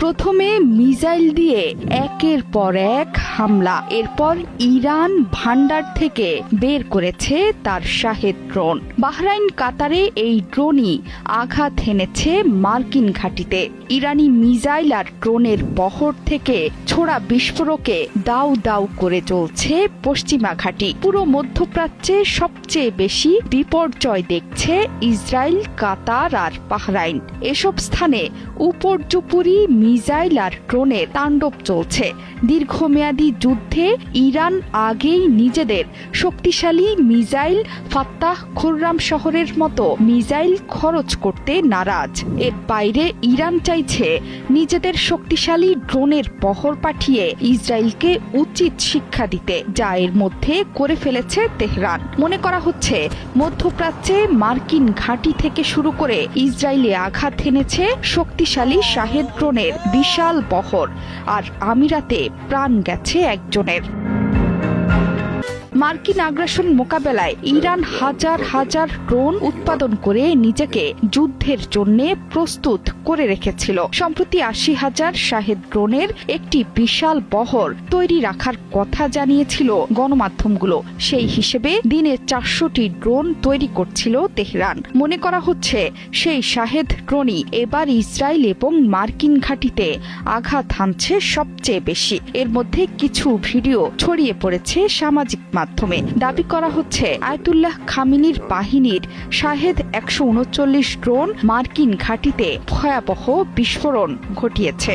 প্রথমে মিসাইল দিয়ে একের পর এক হামলা, এরপর ইরান ভান্ডার থেকে বের করেছে তার শাহেদ ড্রোন। বাহরাইন কাতারে এই ড্রোনই আঘাত হেনেছে মার্কিন ঘাঁটিতে। ইরানি মিসাইল আর ড্রোনের বহর থেকে ছোড়া বিস্ফোরকে দাউ দাউ করে চলছে পশ্চিমা ঘাঁটি। পুরো মধ্যপ্রাচ্যে সবচেয়ে বেশি বিপর্যয় দেখছে ইসরায়েল, কাতার আর বাহরাইন। এসব স্থানে উপর্যুপরি মিসাইল আর ড্রোনের তাণ্ডব চলছে। দীর্ঘমেয়াদী যুদ্ধে ইরান আগেই নিজেদের শক্তিশালী মিসাইল ফাত্তাহ খুররাম শহরের মতো মিসাইল খরচ করতে নারাজ। এর বাইরে ইরান চাইছে নিজেদের শক্তিশালী ড্রোনের বহর পাঠিয়ে ইসরায়েলকে উচিত শিক্ষা দিতে, যা এর মধ্যে করে ফেলেছে তেহরান। মনে করা হচ্ছে মধ্যপ্রাচ্যে মার্কিন ঘাঁটি থেকে শুরু করে ইসরায়েলে আঘাত হেনেছে শক্তিশালী শাহেদ ড্রোনের বিশাল বহর, আর আমিরাতে প্রাণ গেছে একজনের। মার্কিন আগ্রাসন মোকাবেলায় ইরান হাজার হাজার ড্রোন উৎপাদন করে নিজেকে যুদ্ধের জন্য প্রস্তুত করে রেখেছিল। সম্প্রতি ৮০,০০০ শাহেদ ড্রোনের একটি বিশাল বহর তৈরি রাখার কথা জানিয়েছিল গণমাধ্যমগুলো। সেই হিসেবে দিনে ৪০০টি ড্রোন তৈরি করছিল তেহরান। মনে করা হচ্ছে সেই শাহেদ ড্রোনই এবার ইসরায়েল এবং মার্কিন ঘাঁটিতে আঘাত হানছে সবচেয়ে বেশি। এর মধ্যে কিছু ভিডিও ছড়িয়ে পড়েছে সামাজিক মাধ্যমে। দাবি করা হচ্ছে আয়াতুল্লাহ খামেনির বাহিনীর শাহেদ ১৩৯ ড্রোন মার্কিন ঘাঁটিতে ভয়াবহ বিস্ফোরণ ঘটিয়েছে।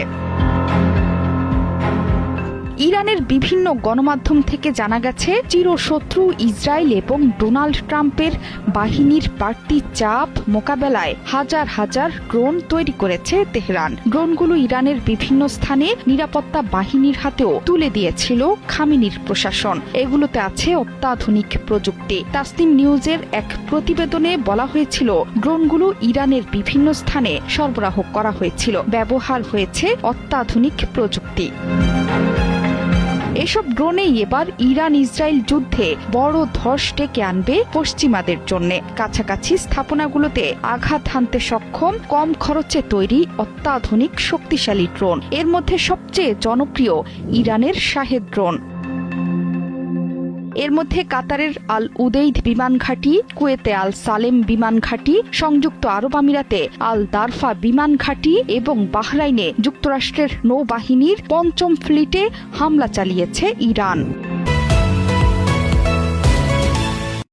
ইরানের বিভিন্ন গণমাধ্যম থেকে জানা গেছে, চিরশত্রু ইসরায়েল এবং ডোনাল্ড ট্রাম্পের বাহিনীর বাড়তি চাপ মোকাবেলায় হাজার হাজার ড্রোন তৈরি করেছে তেহরান। ড্রোনগুলো ইরানের বিভিন্ন স্থানে নিরাপত্তা বাহিনীর হাতেও তুলে দিয়েছিল খামেনির প্রশাসন। এগুলোতে আছে অত্যাধুনিক প্রযুক্তি। তাসনিম নিউজের এক প্রতিবেদনে বলা হয়েছিল, ড্রোনগুলো ইরানের বিভিন্ন স্থানে সরবরাহ করা হয়েছিল, ব্যবহার হয়েছে অত্যাধুনিক প্রযুক্তি। এসব ড্রোনেই এবার ইরান ইসরায়েল যুদ্ধে বড় ধস ডেকে আনবে পশ্চিমাদের জন্য। কাছাকাছি স্থাপনাগুলোতে আঘাত হানতে সক্ষম কম খরচে তৈরি অত্যাধুনিক শক্তিশালী ড্রোন। এর মধ্যে সবচেয়ে জনপ্রিয় ইরানের শাহেদ ড্রোন। এর মধ্যে কাতারের আল উদেইদ বিমান ঘাঁটি, কুয়েতে আল সালেম বিমান ঘাঁটি, সংযুক্ত আরব আমিরাতে আল দারফা বিমান ঘাঁটি এবং বাহরাইনে যুক্তরাষ্ট্রের নৌবাহিনীর ৫ম ফ্লিটে হামলা চালিয়েছে ইরান।